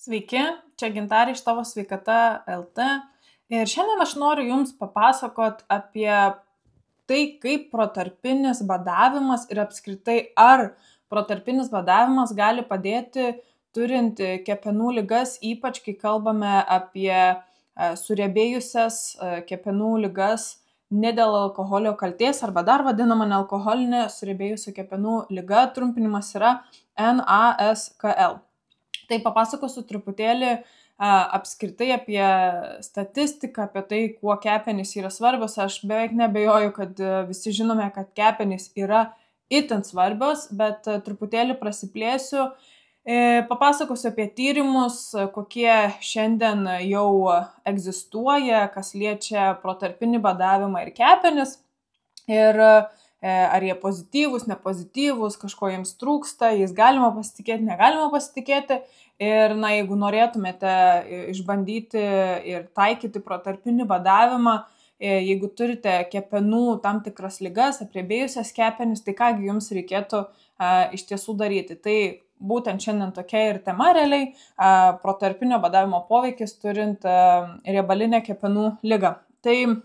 Sveiki, čia Gintarė iš Tavo sveikata LT ir šiandien aš noriu Jums papasakot apie tai, kaip protarpinis badavimas ir apskritai ar protarpinis badavimas gali padėti turint kepenų ligas, ypač kai kalbame apie suriebėjusias kepenų ligas ne dėl alkoholio kaltės arba dar vadinama nealkoholinė suriebėjusių kepenų liga, trumpinimas yra NASKL. Tai papasakosiu truputėlį apskritai apie statistiką, apie tai, kuo kepenys yra svarbios. Aš beveik nebejoju, kad visi žinome, kad kepenys yra itin svarbios, bet truputėlį prasiplėsiu. Papasakosiu apie tyrimus, kokie šiandien jau egzistuoja, kas liečia protarpinį badavimą ir kepenis. Ir ar jie pozityvūs, nepozityvūs, kažko jiems trūksta, jais galima pasitikėti, negalima pasitikėti. Ir jeigu norėtumėte išbandyti ir taikyti protarpinį badavimą, jeigu turite kepenų tam tikras ligas, apriebėjusias kepenis, tai kągi jums reikėtų iš tiesų daryti. Tai būtent šiandien tokia ir tema realiai - protarpinio badavimo poveikis turint riebalinę kepenų ligą. Tai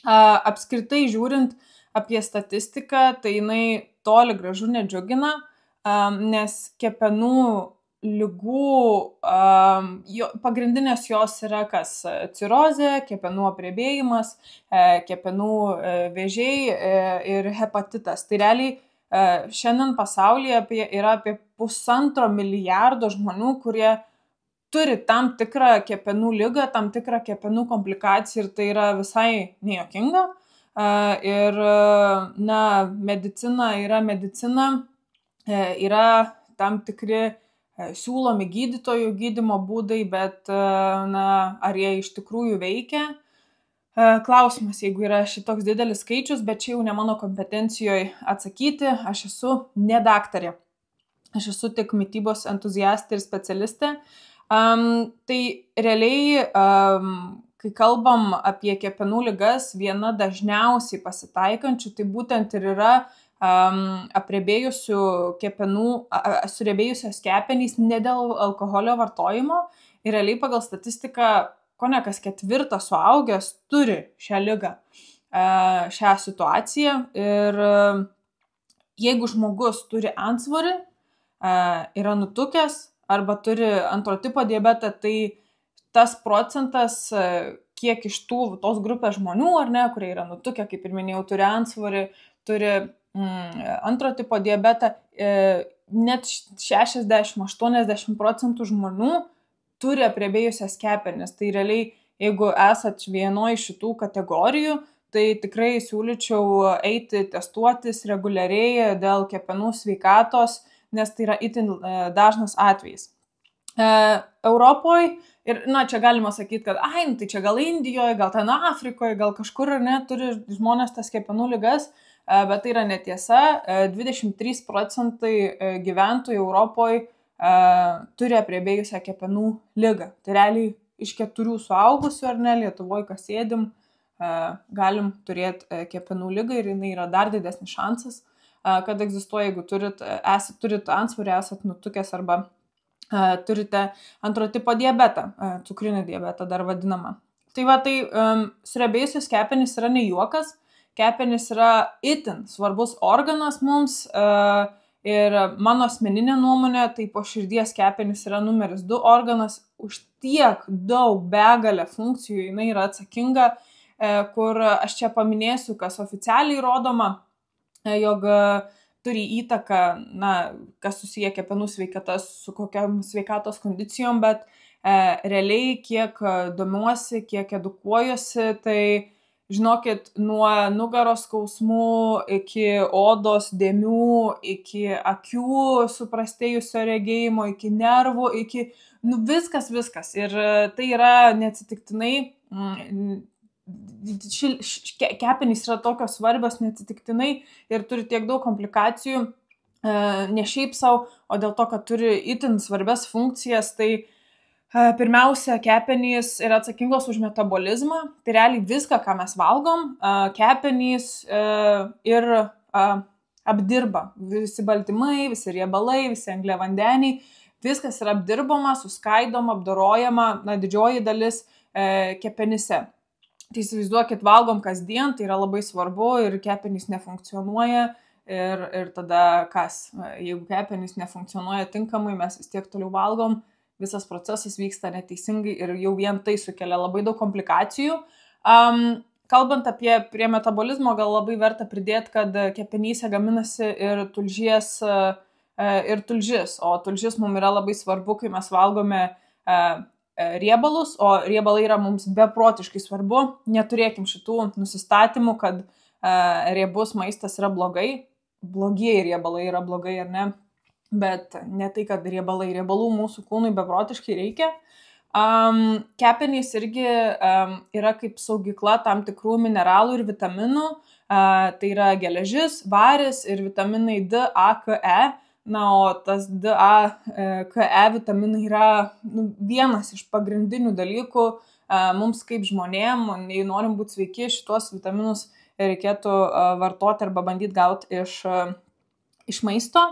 apskritai žiūrint apie statistiką, tai jinai toli gražu nedžiugina, nes kepenų ligų pagrindinės jos yra kas? Cirozė, kepenų apriebėjimas, kepenų vėžiai ir hepatitas. Tai realiai šiandien pasaulyje yra apie 1,5 milijardo žmonių, kurie turi tam tikrą kepenų ligą, tam tikrą kepenų komplikaciją ir tai yra visai nejuokinga. Ir medicina yra medicina, yra tam tikri siūlomi gydytojų gydymo būdai, bet ar jie iš tikrųjų veikia? Klausimas, jeigu yra šitoks didelis skaičius, bet čia jau ne mano kompetencijoje atsakyti, aš esu ne daktarė, aš esu tik mitybos entuziastė ir specialistė. Tai realiai, kai kalbam apie kepenų ligas, viena dažniausiai pasitaikančių, tai būtent ir yra apriebėjusių kepenų, suriebėjusios kepenys ne dėl alkoholio vartojimo ir realiai pagal statistiką kone kas 4 suaugęs turi šią ligą, šią situaciją ir jeigu žmogus turi antsvorį, yra nutukęs arba turi antro tipo diabetą, tai tas procentas, kiek iš tos grupės žmonių, ar ne, kurie yra nutukę, kaip ir minėjau, turi antsvorį, turi antro tipo diabetą, net 60–80% žmonių turi apriebėjusias kepenis. Tai realiai, jeigu esat vienoje iš šitų kategorijų, tai tikrai siūlyčiau eiti testuotis reguliariai dėl kepenų sveikatos, nes tai yra itin dažnas atvejis. Europoje, ir čia galima sakyti, kad tai čia gal Indijoje, gal ten Afrikoje, gal kažkur turi žmonės tas kepenų ligas, bet tai yra netiesa. 23% gyventojų Europoje turi apriebėjusią kepenų ligą. Tai realiai iš 4 suaugusių, ar ne, Lietuvoje, kas sėdim, galim turėti kepenų ligą ir jinai yra dar didesnis šansas, kad egzistuoja, jeigu turit antsvorį, esat nutukęs arba turite antro tipo diabetą, cukrinį diabetą dar vadinamą. Tai suriebėjusios kepenys yra ne juokas, kepenys yra itin svarbus organas mums ir mano asmeninė nuomonė, tai po širdies kepenys yra numeris 2 organas, už tiek daug begalę funkcijų jinai yra atsakinga, kur aš čia paminėsiu, kas oficialiai rodoma, jog turi įtaką, kas susiję kepenų sveikatas su kokiam sveikatos kondicijom, bet realiai kiek domiuosi, kiek edukuojuosi, tai žinokit, nuo nugaros skausmų iki odos dėmių, iki akių suprastėjusio regėjimo, iki nervų, iki viskas. Ir tai yra neatsitiktinai, kepenys yra tokios svarbios neatsitiktinai ir turi tiek daug komplikacijų, ne šiaip savo, o dėl to, kad turi itin svarbias funkcijas. Tai pirmiausia, kepenys yra atsakingos už metabolizmą, tai realiai viską, ką mes valgom, kepenys ir apdirba. Visi baltymai, visi riebalai, visi angliavandeniai, viskas yra apdirbama, suskaidoma, apdorojama, didžioji dalis kepenyse. Tai įsivaizduokit, valgom kasdien, tai yra labai svarbu ir kepenys nefunkcionuoja ir tada kas? Jeigu kepenys nefunkcionuoja tinkamai, mes vis tiek toliau valgom, visas procesas vyksta neteisingai ir jau vien tai sukelia labai daug komplikacijų. Kalbant apie prie metabolizmo, gal labai verta pridėti, kad kepenyse gaminasi ir tulžies, o tulžis mums yra labai svarbu, kai mes valgome riebalus, o riebalai yra mums beprotiškai svarbu. Neturėkim šitų nusistatymų, kad riebus maistas yra blogai. Blogieji riebalai yra blogai, ar ne? Bet ne tai, kad riebalų mūsų kūnui beprotiškai reikia. Kepenys irgi yra kaip saugykla tam tikrų mineralų ir vitaminų. Tai yra geležis, varis ir vitaminai D, A, K, E. O tas D, A, K, E vitaminai yra vienas iš pagrindinių dalykų mums kaip žmonėm. Jei norim būti sveiki, šitos vitaminus reikėtų vartoti arba bandyti gauti iš maisto.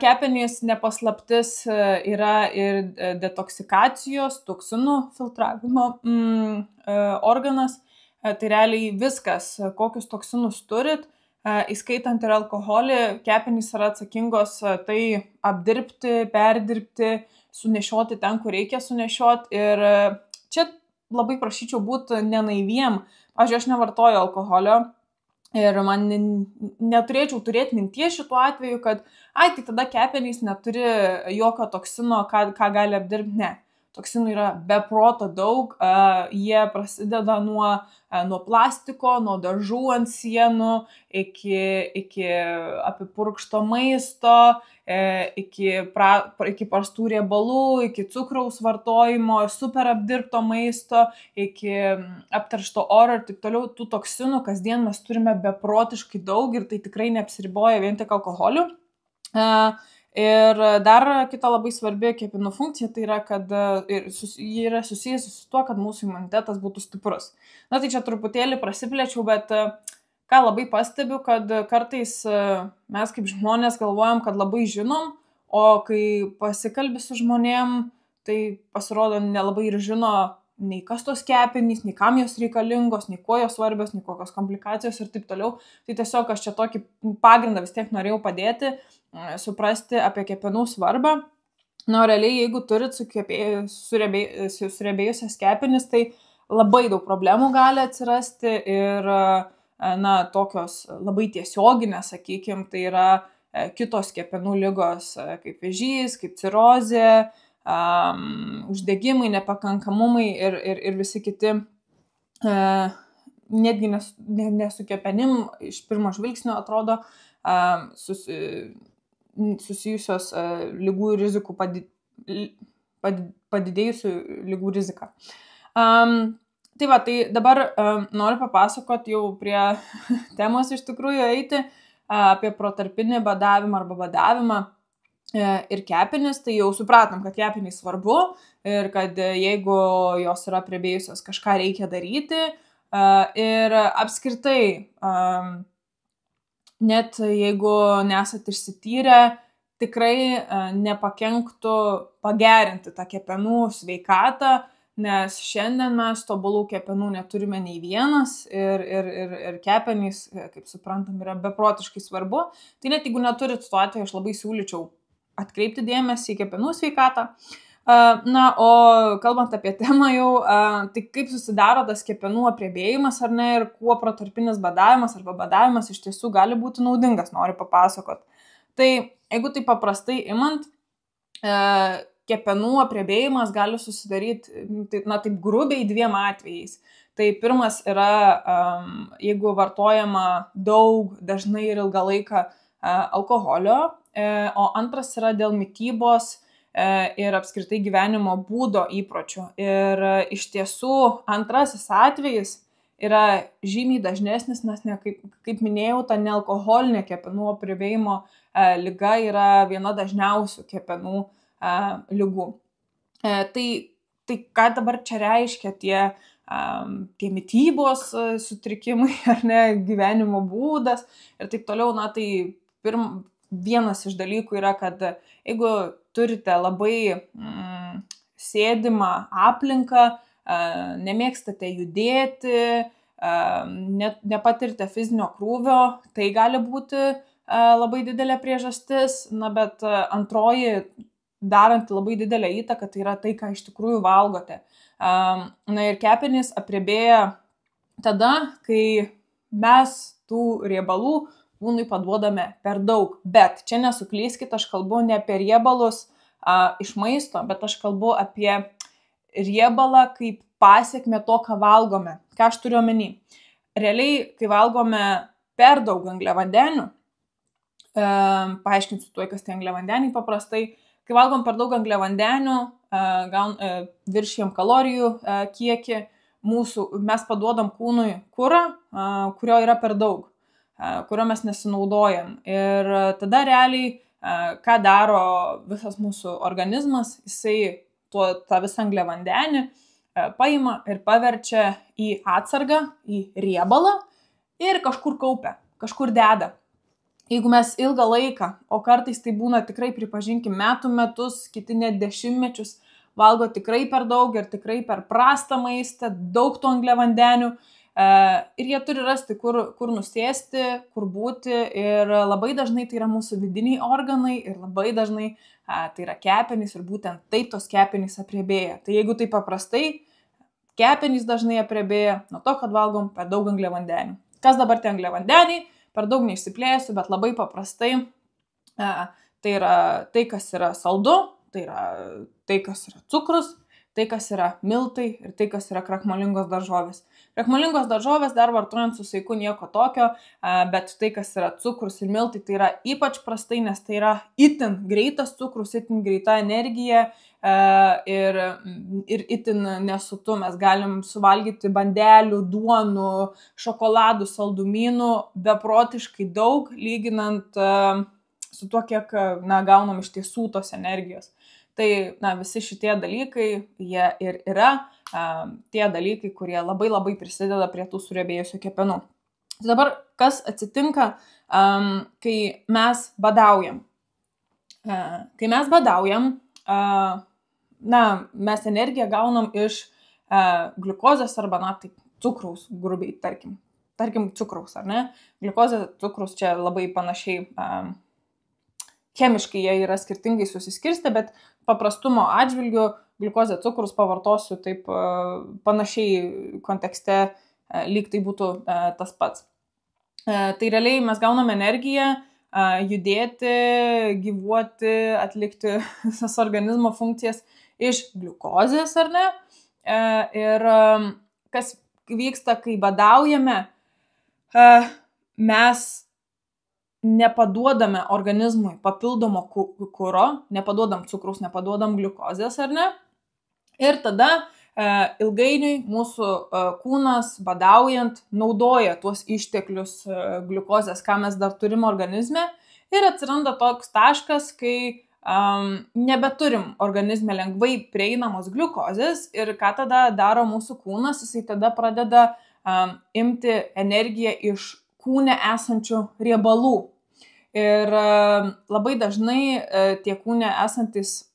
Kepenys nepaslaptis yra ir detoksikacijos, toksinų filtravimo organas. Tai realiai viskas, kokius toksinus turit, įskaitant ir alkoholį, kepenys yra atsakingos tai apdirbti, perdirbti, sunešioti ten, kur reikia sunešioti. Ir čia labai prašyčiau būti nenaiviem. Pavyzdžiui, aš nevartoju alkoholio ir man neturėčiau turėti minties šituo atveju, kad tai tada kepenys neturi jokio toksino, ką gali apdirbti. Ne. Toksinų yra be proto daug, jie prasideda nuo plastiko, nuo dažų ant sienų, iki apipurkšto maisto, iki prastų riebalų, iki cukraus vartojimo, super apdirbto maisto, iki apteršto oro ir taip toliau. Tų toksinų kasdien mes turime beprotiškai daug ir tai tikrai neapsiriboja vien tik alkoholiu. Ir dar kita labai svarbi kepenų funkcija, tai yra, kad ji yra susijusi su tuo, kad mūsų imunitetas būtų stiprus. Tai čia truputėlį prasiplėčiau, bet ką labai pastebiu, kad kartais mes kaip žmonės galvojam, kad labai žinom, o kai pasikalbi su žmonėm, tai pasirodo nelabai ir žino nei kas tos kepenys, nei kam jos reikalingos, nei kuo jos svarbios, nei kokios komplikacijos ir taip toliau. Tai tiesiog aš čia tokį pagrindą vis tiek norėjau padėti, suprasti apie kepenų svarbą. Realiai, jeigu turit suriebėjusias kepenis, tai labai daug problemų gali atsirasti ir tokios labai tiesioginės, sakykime, tai yra kitos kepenų ligos, kaip vėžys, kaip cirozė, uždegimai, nepakankamumai ir visi kiti, netgi nesu kepenim, iš pirmo žvilgsnio atrodo susijusios lygų rizikų padidėjusių lygų riziką. Tai dabar noriu papasakoti jau prie temos iš tikrųjų eiti apie protarpinį badavimą arba badavimą ir kepenis. Tai jau supratom, kad kepenys svarbu ir kad jeigu jos yra priebėjusios, kažką reikia daryti. Ir apskritai, net jeigu nesat išsityrę, tikrai nepakenktų pagerinti tą kepenų sveikatą, nes šiandien mes tobulų kepenų neturime nei vienas ir kepenys, kaip suprantam, yra beprotiškai svarbu. Tai net jeigu neturit tuo atveju, aš labai siūlyčiau atkreipti dėmesį į kepenų sveikatą. O kalbant apie temą jau, tai kaip susidaro tas kepenų apriebėjimas ar ne, ir kuo protarpinis badavimas arba badavimas iš tiesų gali būti naudingas, noriu papasakot. Tai jeigu tai paprastai imant, kepenų apriebėjimas gali susidaryti, taip grubiai dviem atvejais. Tai pirmas yra, jeigu vartojama daug, dažnai ir ilgą laiką alkoholio, o antras yra dėl mitybos ir apskritai gyvenimo būdo įpročių. Ir iš tiesų antrasis atvejis yra žymiai dažnesnis, nes kaip minėjau, ta nealkoholinė kepenų apriebėjimo liga yra viena dažniausių kepenų ligų. Tai ką dabar čia reiškia tie mitybos sutrikimai, ar ne, gyvenimo būdas ir taip toliau. Tai vienas iš dalykų yra, kad jeigu turite labai sėdimą aplinką, nemėgstate judėti, nepatirite fizinio krūvio, tai gali būti labai didelė priežastis, bet antroji daranti labai didelę įtaką, tai yra tai, ką iš tikrųjų valgote. Ir kepenys apribėja tada, kai mes tų riebalų kūnui paduodame per daug. Bet čia nesuklyskit, aš kalbu ne apie riebalus iš maisto, bet aš kalbu apie riebalą kaip pasiekmę to, ką valgome. Ką aš turiu omeny? Realiai, kai valgome per daug angliavandenių, paaiškinsiu tuoj, kas tie angliavandeniai paprastai, kai valgom per daug angliavandenių, viršijam kalorijų kiekį, mes paduodam kūnui kurą, kurio yra per daug, kurio mes nesinaudojam. Ir tada realiai, ką daro visas mūsų organizmas, jisai tą visą angliavandenį paima ir paverčia į atsargą, į riebalą ir kažkur kaupia, kažkur deda. Jeigu mes ilgą laiką, o kartais tai būna tikrai, pripažinkim, metus, kiti net dešimtmečius, valgo tikrai per daug ir tikrai per prastą maistą, daug tų angliavandenių, ir jie turi rasti, kur nusėsti, kur būti, ir labai dažnai tai yra mūsų vidiniai organai ir labai dažnai tai yra kepenys ir būtent taip tos kepenys apriebėja. Tai jeigu tai paprastai, kepenys dažnai apriebėja nuo to, kad valgom per daug angliavandenių. Kas dabar tie angliavandeniai? Per daug neišsiplėsiu, bet labai paprastai tai yra tai, kas yra saldu, tai yra tai, kas yra cukrus, tai, kas yra miltai ir tai, kas yra krakmolingos daržovės. Krakmolingos daržovės dar vartojant su saiku nieko tokio, bet tai, kas yra cukrus ir miltai, tai yra ypač prastai, nes tai yra itin greitas cukrus, itin greita energija ir itin nesotu. Mes galim suvalgyti bandelių, duonų, šokoladų, saldumynų beprotiškai daug, lyginant su tuo, kiek gaunam iš tiesų tos energijos. Tai visi šitie dalykai, jie ir yra tie dalykai, kurie labai labai prisideda prie tų suriebėjusių kepenų. Tai dabar kas atsitinka, kai mes badaujam? Kai mes badaujam, mes energiją gaunam iš gliukozės arba, taip, cukraus, grubiai, tarkim cukraus, ar ne? Gliukozė, cukraus čia labai panašiai, chemiškai jie yra skirtingai susiskirstę, bet paprastumo atžvilgiu gliukozė, cukrus pavartosiu taip panašiai kontekste, lyg tai būtų tas pats. Tai realiai mes gaunam energiją judėti, gyvuoti, atlikti visas organizmo funkcijas iš gliukozės, ar ne? Ir kas vyksta, kai badaujame, mes nepaduodame organizmui papildomo kuro, nepaduodam cukraus, nepaduodam gliukozės, ar ne? Ir tada ilgainiui mūsų kūnas badaujant naudoja tuos išteklius gliukozės, ką mes dar turim organizme, ir atsiranda toks taškas, kai nebeturim organizme lengvai prieinamos gliukozės, ir ką tada daro mūsų kūnas, jisai tada pradeda imti energiją iš kūne esančių riebalų. Ir labai dažnai tie kūne esantis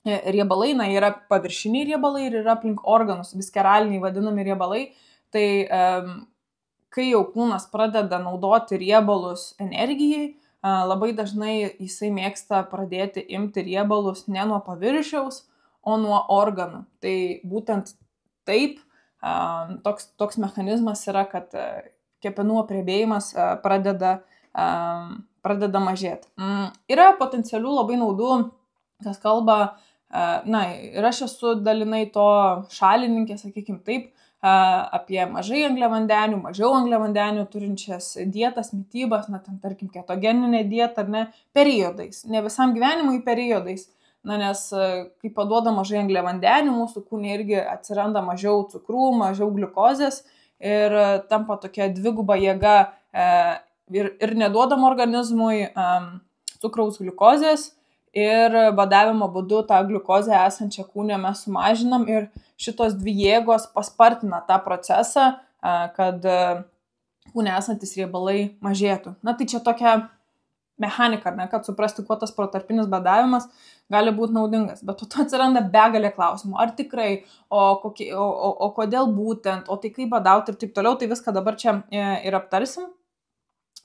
riebalai, yra paviršiniai riebalai ir yra aplink organus, visceraliniai vadinami riebalai. Tai kai jau kūnas pradeda naudoti riebalus energijai, labai dažnai jisai mėgsta pradėti imti riebalus ne nuo paviršiaus, o nuo organų. Tai būtent taip toks mechanizmas yra, kad kepenų apriebėjimas pradeda mažėti. Yra potencialių labai naudų, kas kalba, ir aš esu dalinai to šalininkė, sakykim taip, apie mažai angliavandenių, mažiau angliavandenių turinčias dietas, mitybas, tarkim ketogeninė dieta, ar ne, periodais, ne visam gyvenimui periodais. Nes kai paduoda mažai angliavandenių, mūsų kūne irgi atsiranda mažiau cukrų, mažiau gliukozės ir tampa tokia dviguba jėga ir neduodam organizmui cukraus, gliukozės, ir badavimo būdu tą gliukozę esančią kūne mes sumažinam, ir šitos dvi jėgos paspartina tą procesą, kad kūne esantis riebalai mažėtų. Tai čia tokia mechaniką, ne, kad suprasti, kuo tas protarpinis badavimas gali būti naudingas. Bet to atsiranda begalė klausimų. Ar tikrai, o kodėl būtent, o tai kaip badauti ir taip toliau, tai viską dabar čia ir aptarsim.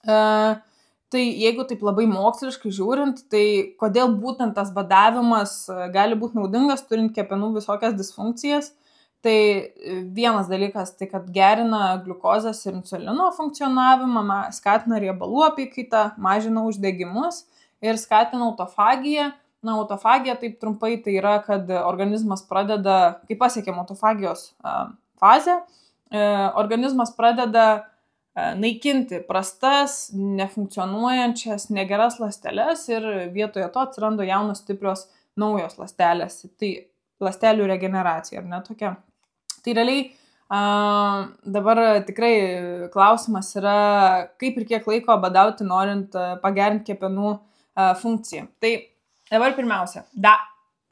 Tai jeigu taip labai moksliškai žiūrint, tai kodėl būtent tas badavimas gali būti naudingas, turint kepenų visokias disfunkcijas, tai vienas dalykas, tai kad gerina gliukozės ir insulino funkcionavimą, skatina riebalų apykaitą, mažina uždegimus ir skatina autofagiją. Na, autofagija, taip trumpai, tai yra, kad organizmas pradeda, kai pasiekėm autofagijos fazę, organizmas pradeda naikinti prastas, nefunkcionuojančias, negeras ląsteles ir vietoje to atsiranda jaunos stiprios naujos ląstelės. Tai ląstelių regeneracija, ar ne tokia. Tai realiai dabar tikrai klausimas yra, kaip ir kiek laiko badauti, norint pagerinti kepenų funkciją. Tai dabar pirmiausia,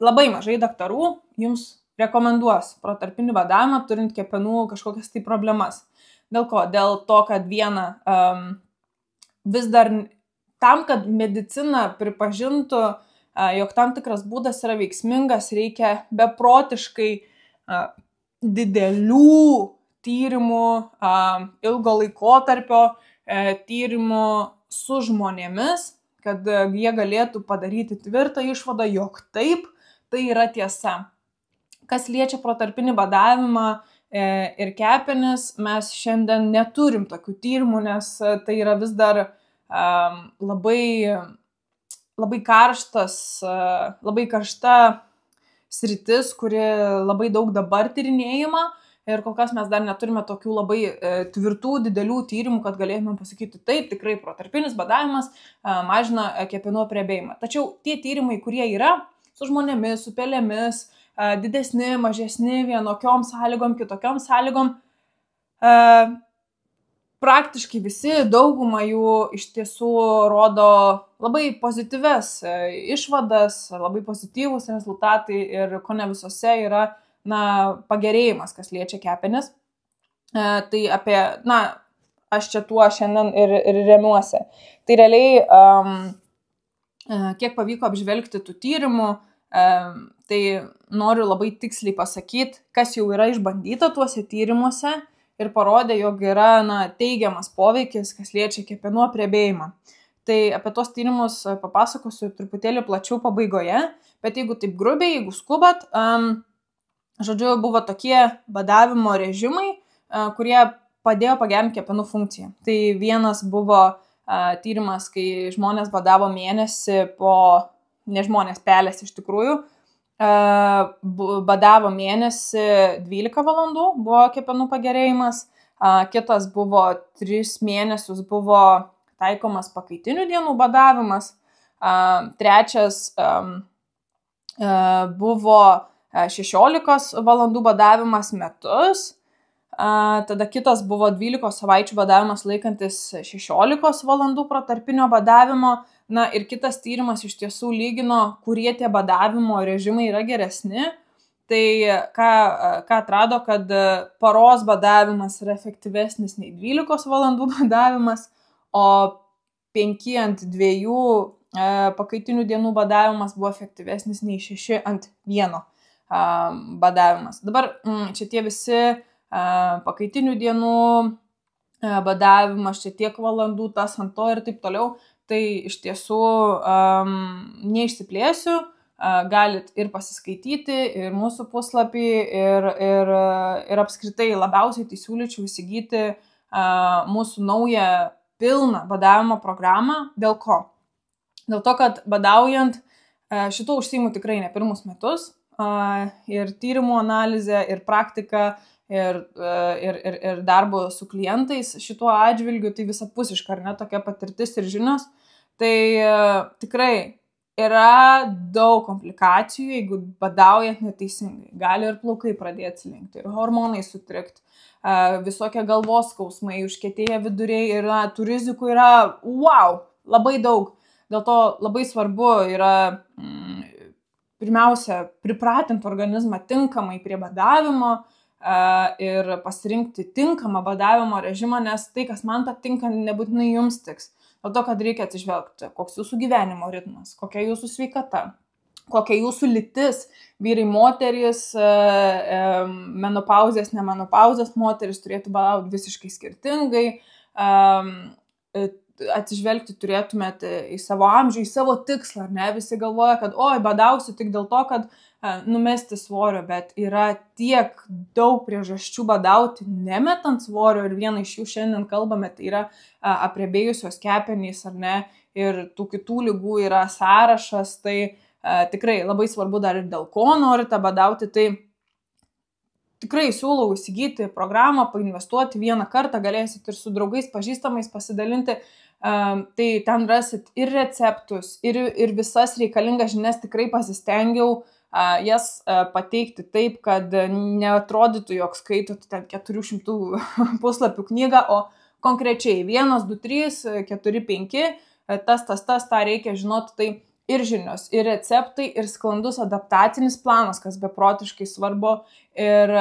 labai mažai daktarų jums rekomenduos protarpinį badavimą, turint kepenų kažkokias tai problemas. Dėl ko? Dėl to, kad viena, vis dar tam, kad medicina pripažintų, jog tam tikras būdas yra veiksmingas, reikia beprotiškai didelių tyrimų, ilgo laikotarpio tyrimų su žmonėmis, kad jie galėtų padaryti tvirtą išvadą, jog taip, tai yra tiesa. Kas liečia protarpinį badavimą ir kepenis, mes šiandien neturim tokių tyrimų, nes tai yra vis dar labai karšta sritis, kuri labai daug dabar tyrinėjama ir kol kas mes dar neturime tokių labai tvirtų, didelių tyrimų, kad galėtume pasakyti, taip, tikrai protarpinis badavimas mažina kepenų apriebėjimą. Tačiau tie tyrimai, kurie yra su žmonėmis, su pelėmis, didesni, mažesni, vienokiom sąlygom, kitokiom sąlygom, praktiškai visi, dauguma jų iš tiesų rodo labai pozityves išvadas, labai pozityvus rezultatai ir kone visose yra pagerėjimas, kas liečia kepenis. Tai aš čia tuo šiandien ir remiuosi. Tai realiai, kiek pavyko apžvelgti tų tyrimų, tai noriu labai tiksliai pasakyti, kas jau yra išbandyta tuose tyrimuose ir parodė, jog yra teigiamas poveikis, kas liečia kepenų apriebėjimą. Tai apie tos tyrimus papasakosiu truputėlį plačiau pabaigoje, bet jeigu taip grubiai, jeigu skubat, žodžiu, buvo tokie badavimo režimai, kurie padėjo pagerinti kepenų funkciją. Tai vienas buvo tyrimas, kai žmonės badavo mėnesį ne žmonės, pelės iš tikrųjų, badavo mėnesį 12 valandų, buvo kepenų pagerėjimas, kitas buvo 3 mėnesius buvo taikomas pakaitinių dienų badavimas, trečias buvo 16 valandų badavimas metus, tada kitas buvo 12 savaičių badavimas laikantis 16 valandų protarpinio badavimo. Ir kitas tyrimas iš tiesų lygino, kurie tie badavimo režimai yra geresni. Tai ką atrado, kad paros badavimas yra efektyvesnis nei 12 valandų badavimas, o 5 ant 2 pakaitinių dienų badavimas buvo efektyvesnis nei 6 ant 1 badavimas. Dabar čia tie visi pakaitinių dienų badavimas, čia tiek valandų, tas ant to ir taip toliau. Tai iš tiesų neišsiplėsiu, galit ir pasiskaityti, ir mūsų puslapį, ir apskritai labiausiai tai siūlyčiau įsigyti mūsų naują pilną badavimo programą. Dėl ko? Dėl to, kad badaujant šito užsiimu tikrai ne pirmus metus, ir tyrimų analizė, ir praktika, ir darbo su klientais šituo atžvilgiu, tai visapusiška, ar ne, tokia patirtis ir žinios. Tai tikrai yra daug komplikacijų, jeigu badaujat neteisingai. Gali ir plaukai pradėti slinkti, ir hormonai sutrikti, visokie galvos skausmai, užkietėję viduriai, ir tų rizikų yra labai daug. Dėl to labai svarbu yra pirmiausia pripratinti organizmą tinkamai prie badavimo, ir pasirinkti tinkamą badavimo režimą, nes tai, kas man patinka, nebūtinai jums tiks. dėl to, kad reikia atsižvelgti, koks jūsų gyvenimo ritmas, kokia jūsų sveikata, kokia jūsų lytis, vyrai, moterys, menopauzės, nemenopauzės moteris turėtų badauti visiškai skirtingai, atsižvelgti turėtumėte į savo amžių, į savo tikslą, ar ne? Visi galvoja, kad oi, badausiu tik dėl to, kad numesti svorio, bet yra tiek daug priežasčių badauti, nemetant svorio, ir vieną iš jų šiandien kalbame, tai yra apriebėjusios kepenys, ar ne, ir tų kitų ligų yra sąrašas, tai tikrai labai svarbu dar ir dėl ko norite badauti, tai tikrai siūlau įsigyti programą, painvestuoti vieną kartą, galėsit ir su draugais, pažįstamais pasidalinti, tai ten rasit ir receptus, ir visas reikalingas žinias, tikrai pasistengiau jas pateikti taip, kad neatrodytų, jog skaitote ten 400 puslapių knygą, o konkrečiai 1, 2, 3, 4, 5, tas, tą reikia žinoti, tai ir žinios, ir receptai, ir sklandus adaptacinis planas, kas beprotiškai svarbu, ir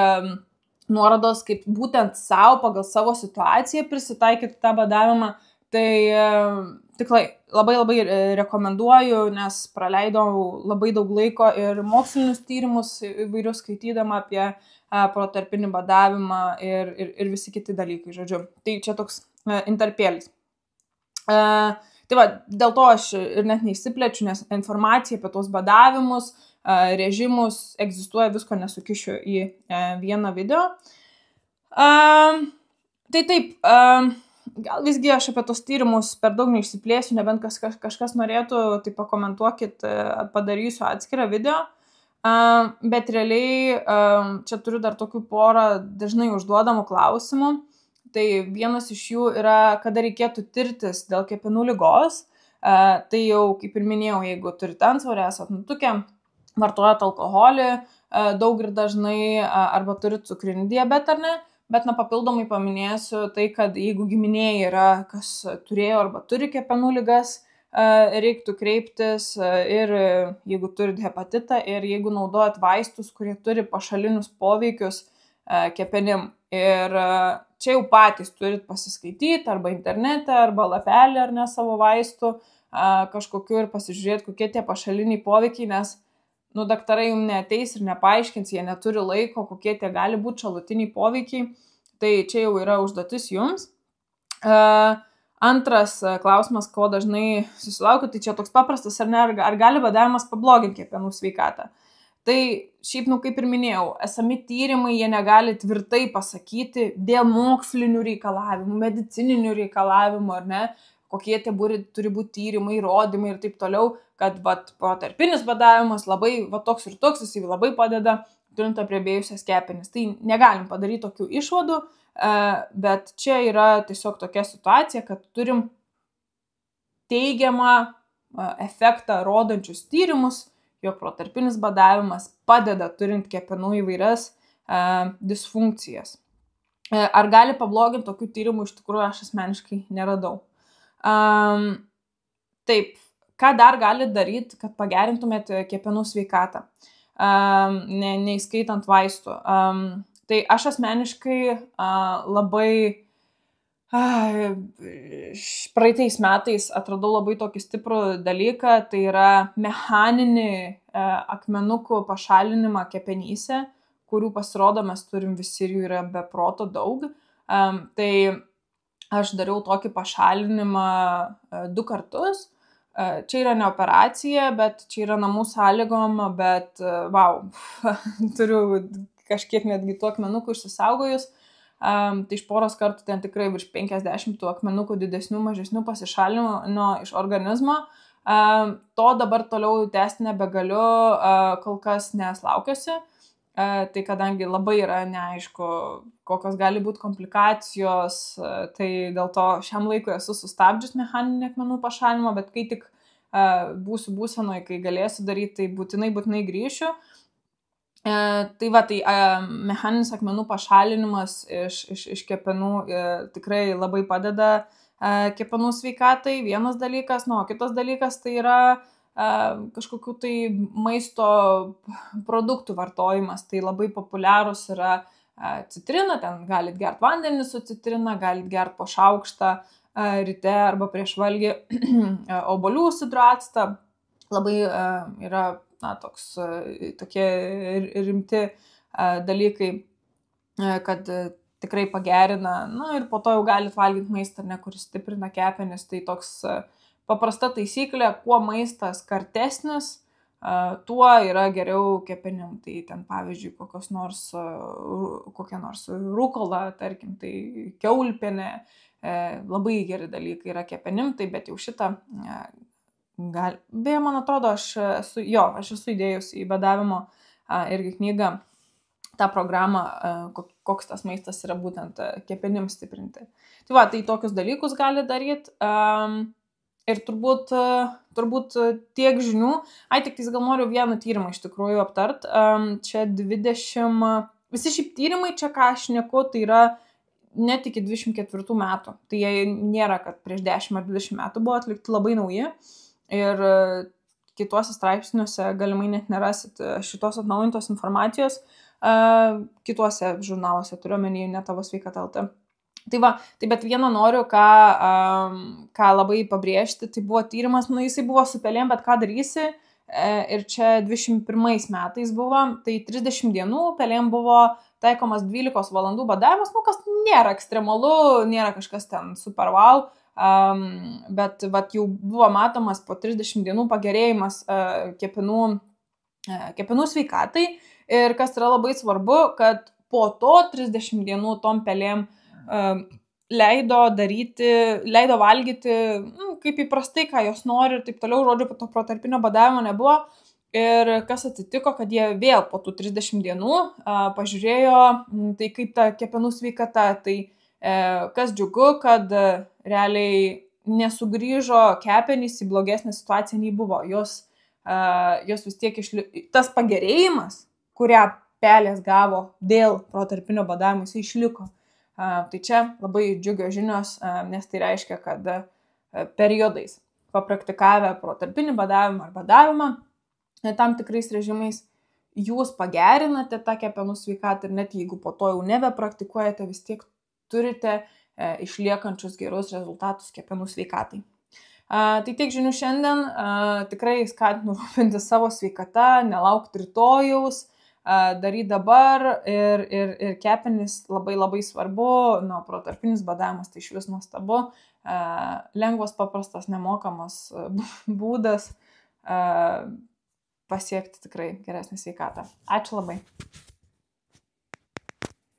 nuorodos, kaip būtent savo, pagal savo situaciją prisitaikyti tą badavimą, tai tikrai labai rekomenduoju, nes praleidau labai daug laiko ir mokslinius tyrimus įvairius skaitydama apie protarpinį badavimą ir visi kiti dalykai, žodžiu. Tai čia toks intarpėlis. Tai va, dėl to aš ir net neįsiplečiu, nes informacija apie tos badavimus, režimus egzistuoja, visko nesukišiu į vieną video. Tai taip, gal visgi aš apie tos tyrimus per daug neišsiplėsiu, nebent kažkas norėtų, tai pakomentuokit, padarysiu atskirą video. Bet realiai čia turiu dar tokių porą dažnai užduodamų klausimų. Tai vienas iš jų yra, kada reikėtų tirtis dėl kepenų ligos. Tai jau, kaip ir minėjau, jeigu turite antsvorį, esat nutukę, vartojat alkoholį daug ir dažnai, arba turite cukrinį diabetą, ar ne, bet papildomai paminėsiu tai, kad jeigu giminėje yra, kas turėjo arba turi kepenų ligas, reiktų kreiptis, ir jeigu turit hepatitą, ir jeigu naudojat vaistus, kurie turi pašalinius poveikius kepenim. Ir čia jau patys turit pasiskaityti arba internete, arba lapelį ar ne savo vaistų kažkokiu ir pasižiūrėti, kokie tie pašaliniai poveikiai, nes daktarai jums neateis ir nepaaiškins, jie neturi laiko, kokie tie gali būti šalutiniai poveikiai. Tai čia jau yra užduotis jums. Antras klausimas, ko dažnai susilaukiu, tai čia toks paprastas, ar ne, ar gali badavimas pabloginti kepenų sveikatą. Tai šiaip, kaip ir minėjau, esami tyrimai, jie negali tvirtai pasakyti dėl mokslinių reikalavimų, medicininių reikalavimų, ar ne, kokie tie turi būti tyrimai, įrodymai ir taip toliau, kad protarpinis badavimas labai toks ir toks, jis labai padeda, turint apriebėjusias kepenis. Tai negalim padaryti tokių išvadų, bet čia yra tiesiog tokia situacija, kad turim teigiamą efektą rodančius tyrimus, jog protarpinis badavimas padeda turint kepenų įvairias disfunkcijas. Ar gali pabloginti tokių tyrimų, iš tikrųjų aš asmeniškai neradau. Taip, ką dar gali daryti, kad pagerintumėte kepenų sveikatą, neįskaitant vaistų? Tai aš asmeniškai labai praeitais metais atradau labai tokį stiprų dalyką, tai yra mechaninį akmenukų pašalinimą kepenyse, kurių pasirodo mes turim visi ir jų yra be proto daug. Tai aš dariau tokį pašalinimą 2 kartus. Čia yra ne operacija, bet čia yra namų sąlygom, bet turiu kažkiek netgi tų akmenukų išsisaugojus. Tai iš poros kartų ten tikrai virš 50 tų akmenukų didesnių, mažesnių pasišalino iš organizmo. To dabar toliau tęsti nebegaliu, kol kas neslaukiuosi. Tai kadangi labai yra neaišku, kokios gali būti komplikacijos, tai dėl to šiam laikui esu sustabdžius mechaninį akmenų pašalinimą, bet kai tik būsiu būsenoje, kai galėsiu daryti, tai būtinai grįšiu. Tai mechaninis akmenų pašalinimas iš kepenų tikrai labai padeda kepenų sveikatai, vienas dalykas, o kitas dalykas tai yra kažkokių tai maisto produktų vartojimas. Tai labai populiarus yra citrina, ten galit gerti vandenį su citrina, galit gerti po šaukštą ryte arba prieš valgį obuolių sidro actą. Labai yra tokie rimti dalykai, kad tikrai pagerina, ir po to jau galit valgyti maistą, kuris stiprina kepenis. Tai toks paprasta taisyklė, kuo maistas kartesnis, tuo yra geriau kepenim. Tai ten pavyzdžiui kokia nors rūkola, tarkim, tai kiaulpienė, labai geri dalykai yra kepenim, tai bet jau šitą beje, man atrodo, aš esu įdėjus į badavimo irgi knygą tą programą, koks tas maistas yra būtent kepenim stiprinti. Tai tokius dalykus gali daryti. Ir turbūt tiek žinių. Tik gal noriu vieną tyrimą iš tikrųjų aptart. Čia 20... Visi šiaip tyrimai čia, ką aš šneku, tai yra net iki 24 metų. Tai jie nėra, kad prieš 10 ar 20 metų buvo atlikti, labai nauji. Ir kituose straipsniuose galimai net nerasit šitos atnaujintos informacijos. Kituose žurnaluose, turiu omeny, ne Tavo sveikata LT. Bet vieną noriu, ką labai pabrėžti, tai buvo tyrimas, jisai buvo su pelėm, bet ką darysi, ir čia 21 metais buvo, tai 30 dienų pelėm buvo taikomas 12 valandų badavimas, kas nėra ekstremalu, nėra kažkas ten super wow, bet jau buvo matomas po 30 dienų pagerėjimas kepenų sveikatai, ir kas yra labai svarbu, kad po to 30 dienų tom pelėm leido valgyti, kaip įprastai, ką jos nori ir taip toliau, žodžiu, to protarpinio badavimo nebuvo. Ir kas atsitiko, kad jie vėl po tų 30 dienų pažiūrėjo, tai kaip ta kepenų sveikata. Tai kas džiugu, kad realiai nesugrįžo kepenys į blogesnę situaciją nei buvo. Jos vis tiek tas pagerėjimas, kurią pelės gavo dėl protarpinio badavimo, jis išliko. Tai čia labai džiugios žinios, nes tai reiškia, kad periodais papraktikavę protarpinį badavimą ar badavimą tam tikrais režimais, jūs pagerinate tą kepenų sveikatą ir net jeigu po to jau nebepraktikuojate, vis tiek turite išliekančius gerus rezultatus kepenų sveikatai. Tai tiek žinių šiandien, tikrai skatinu rūpintis savo sveikata, nelaukti rytojaus, daryti dabar ir kepenys labai labai svarbu, protarpinis badavimas tai išvis nuostabu, lengvas, paprastas, nemokamas būdas pasiekti tikrai geresnę sveikatą. Ačiū labai.